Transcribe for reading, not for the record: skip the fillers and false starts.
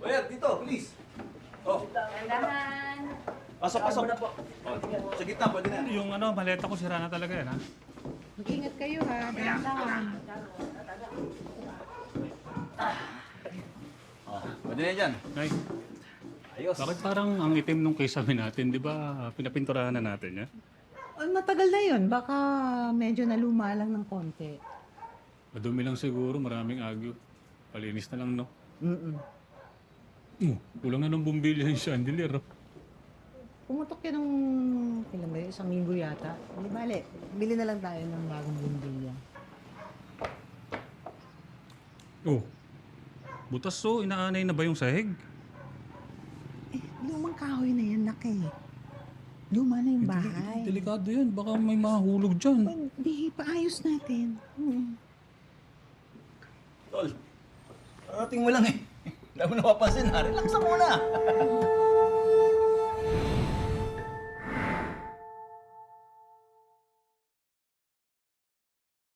Ayan, dito, please. Oh, Tandahan. pasok, pasok. Oh, sa gitna, pwede na. Yung maleta ko sira na talaga yan, ha? Mag-ingat kayo ha. Dahan-dahan. Oh, pwede na dyan. Ay, Ayos. bakit parang ang itim nung kisame natin, di ba? Pinapinturahan na natin, ya? Oh, matagal na yun. Baka medyo naluma lang ng konti. Madumi lang siguro, maraming agyo. Palinis na lang, no? Kulang na ng bumbilya yung chandelier, oh. Pumutok yun ng, kailan ba yun? Isang linggo yata. Hindi bale, bili na lang tayo ng bagong bumbilya. Oh, butas so, inaanay na ba yung sahig? Eh, lumang kahoy na yan, laki. Luma na yung bahay. Delikado yan, baka may mahulog dyan. Hindi, paayos natin. Tol, parating mo lang eh. Hindi mo napapansin ha. Relax na muna.